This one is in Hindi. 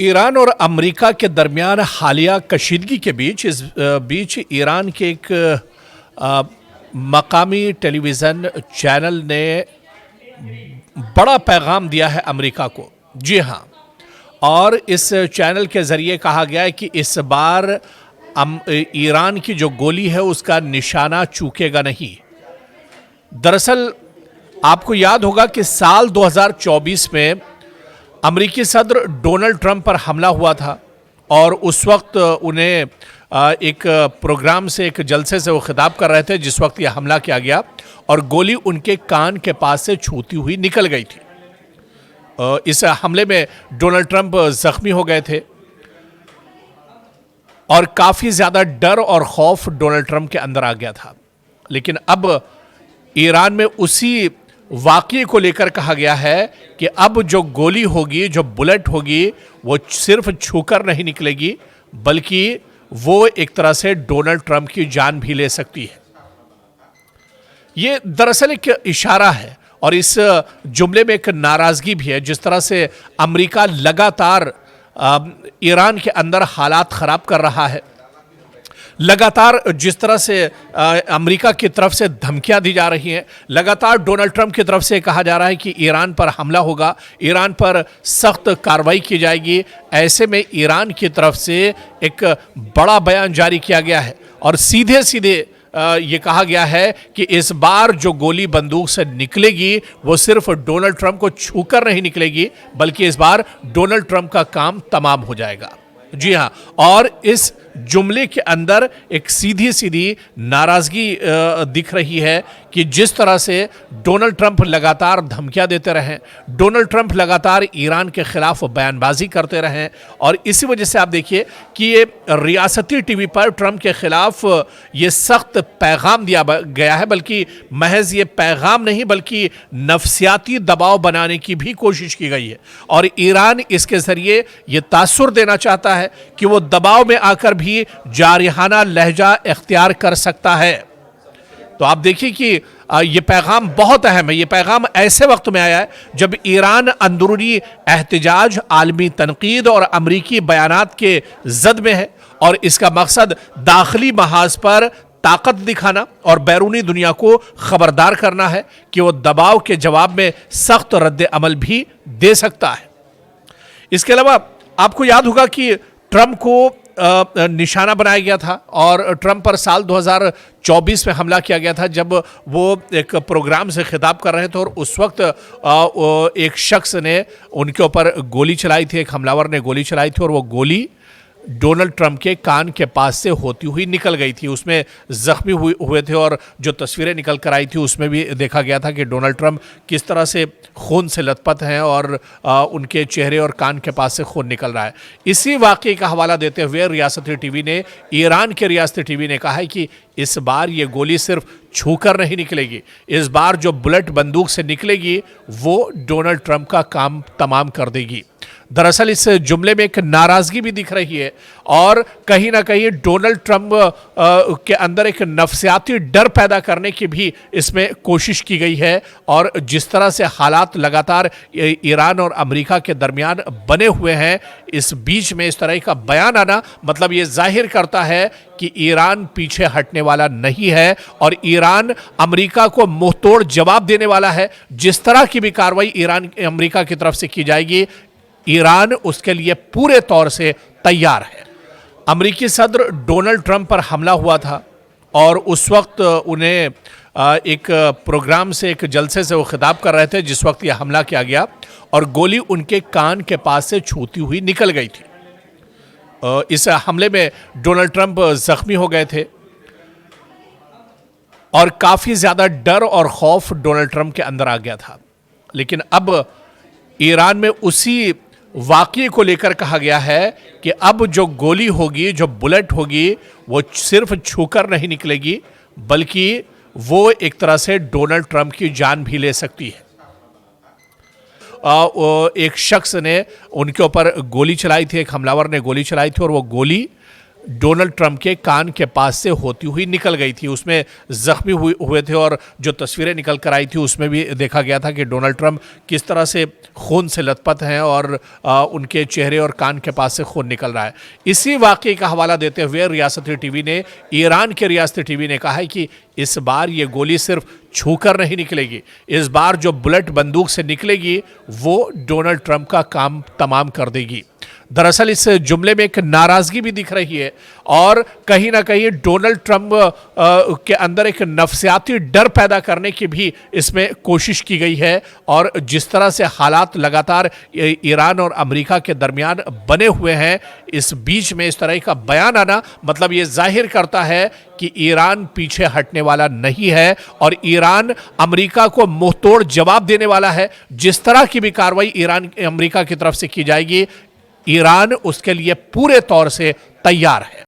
ईरान और अमेरिका के दरमियान हालिया कशीदगी के बीच ईरान के एक मकामी टेलीविज़न चैनल ने बड़ा पैगाम दिया है अमेरिका को। जी हाँ, और इस चैनल के ज़रिए कहा गया है कि इस बार ईरान की जो गोली है उसका निशाना चूकेगा नहीं। दरअसल आपको याद होगा कि साल 2024 में अमेरिकी सदर डोनाल्ड ट्रंप पर हमला हुआ था और उस वक्त उन्हें एक प्रोग्राम से, एक जलसे से वो खिताब कर रहे थे जिस वक्त यह हमला किया गया और गोली उनके कान के पास से छूती हुई निकल गई थी। इस हमले में डोनाल्ड ट्रंप जख्मी हो गए थे और काफ़ी ज़्यादा डर और खौफ डोनाल्ड ट्रंप के अंदर आ गया था। लेकिन अब ईरान में उसी वाक़ये को लेकर कहा गया है कि अब जो गोली होगी, जो बुलेट होगी, वो सिर्फ छूकर नहीं निकलेगी बल्कि वो एक तरह से डोनाल्ड ट्रंप की जान भी ले सकती है। ये दरअसल एक इशारा है और इस जुमले में एक नाराज़गी भी है। जिस तरह से अमेरिका लगातार ईरान के अंदर हालात ख़राब कर रहा है, लगातार जिस तरह से अमेरिका की तरफ से धमकियां दी जा रही हैं, लगातार डोनाल्ड ट्रंप की तरफ से कहा जा रहा है कि ईरान पर हमला होगा, ईरान पर सख्त कार्रवाई की जाएगी। ऐसे में ईरान की तरफ से एक बड़ा बयान जारी किया गया है और सीधे सीधे ये कहा गया है कि इस बार जो गोली बंदूक से निकलेगी वो सिर्फ डोनाल्ड ट्रंप को छूकर नहीं निकलेगी बल्कि इस बार डोनाल्ड ट्रंप का काम तमाम हो जाएगा। जी हाँ, और इस जुमले के अंदर एक सीधी सीधी नाराज़गी दिख रही है कि जिस तरह से डोनाल्ड ट्रंप लगातार धमकियां देते रहें, डोनाल्ड ट्रंप लगातार ईरान के खिलाफ बयानबाजी करते रहें और इसी वजह से आप देखिए कि ये रियासती टीवी पर ट्रंप के खिलाफ ये सख्त पैगाम दिया गया है। बल्कि महज ये पैगाम नहीं बल्कि नफसियाती दबाव बनाने की भी कोशिश की गई है और ईरान इसके ज़रिए ये तासुर देना चाहता है कि वो दबाव में आकर भी जारिहाना लहजा इख्तियार कर सकता है। तो आप देखिए कि ये पैगाम बहुत अहम है। ये पैगाम ऐसे वक्त में आया है जब ईरान अंदरूनी एहतिजाज, आलमी तनकीद और अमरीकी बयानात के जद में है और इसका मकसद दाखिली महाज पर ताकत दिखाना और बैरूनी दुनिया को खबरदार करना है कि वो दबाव के जवाब में सख्त रद्द अमल भी दे सकता है। इसके अलावा आपको याद होगा कि ट्रंप को निशाना बनाया गया था और ट्रंप पर साल 2024 में हमला किया गया था जब वो एक प्रोग्राम से खिताब कर रहे थे और उस वक्त एक शख्स ने उनके ऊपर गोली चलाई थी, एक हमलावर ने गोली चलाई थी और वो गोली डोनाल्ड ट्रंप के कान के पास से होती हुई निकल गई थी। उसमें जख्मी हुए थे और जो तस्वीरें निकल कर आई थी उसमें भी देखा गया था कि डोनाल्ड ट्रंप किस तरह से खून से लथपथ हैं और उनके चेहरे और कान के पास से खून निकल रहा है। इसी वाक़ये का हवाला देते हुए रियासती टीवी ने, ईरान के रियासती टीवी ने कहा है कि इस बार ये गोली सिर्फ छूकर नहीं निकलेगी, इस बार जो बुलेट बंदूक से निकलेगी वो डोनाल्ड ट्रंप का काम तमाम कर देगी। दरअसल इस जुमले में एक नाराज़गी भी दिख रही है और कहीं ना कहीं डोनाल्ड ट्रंप के अंदर एक नफसियाती डर पैदा करने की भी इसमें कोशिश की गई है। और जिस तरह से हालात लगातार ईरान और अमेरिका के दरमियान बने हुए हैं, इस बीच में इस तरह का बयान आना मतलब ये जाहिर करता है कि ईरान पीछे हटने वाला नहीं है और ईरान अमेरिका को मुंहतोड़ जवाब देने वाला है। जिस तरह की भी कार्रवाई ईरान अमेरिका की तरफ से की जाएगी, ईरान उसके लिए पूरे तौर से तैयार है। अमेरिकी सदर डोनाल्ड ट्रंप पर हमला हुआ था और उस वक्त उन्हें एक प्रोग्राम से, एक जलसे से वो खिताब कर रहे थे जिस वक्त यह हमला किया गया और गोली उनके कान के पास से छूती हुई निकल गई थी। इस हमले में डोनाल्ड ट्रंप जख्मी हो गए थे और काफ़ी ज़्यादा डर और खौफ डोनाल्ड ट्रंप के अंदर आ गया था। लेकिन अब ईरान में उसी वाक़ये को लेकर कहा गया है कि अब जो गोली होगी, जो बुलेट होगी, वो सिर्फ छूकर नहीं निकलेगी बल्कि वो एक तरह से डोनाल्ड ट्रंप की जान भी ले सकती है। एक शख्स ने उनके ऊपर गोली चलाई थी, एक हमलावर ने गोली चलाई थी और वो गोली डोनाल्ड ट्रंप के कान के पास से होती हुई निकल गई थी। उसमें जख्मी हुए थे और जो तस्वीरें निकल कर आई थी उसमें भी देखा गया था कि डोनाल्ड ट्रंप किस तरह से खून से लथपथ हैं और उनके चेहरे और कान के पास से खून निकल रहा है। इसी वाकये का हवाला देते हुए रियासती टीवी ने, ईरान के रियासती टीवी ने कहा है कि इस बार ये गोली सिर्फ छूकर नहीं निकलेगी, इस बार जो बुलेट बंदूक से निकलेगी वो डोनाल्ड ट्रंप का काम तमाम कर देगी। दरअसल इस जुमले में एक नाराजगी भी दिख रही है और कहीं ना कहीं डोनाल्ड ट्रंप के अंदर एक नफसियाती डर पैदा करने की भी इसमें कोशिश की गई है। और जिस तरह से हालात लगातार ईरान और अमेरिका के दरमियान बने हुए हैं, इस बीच में इस तरह का बयान आना मतलब ये जाहिर करता है कि ईरान पीछे हटने वाला नहीं है और ईरान अमेरिका को मुंहतोड़ जवाब देने वाला है। जिस तरह की भी कार्रवाई ईरान अमेरिका की तरफ से की जाएगी, ईरान उसके लिए पूरे तौर से तैयार है।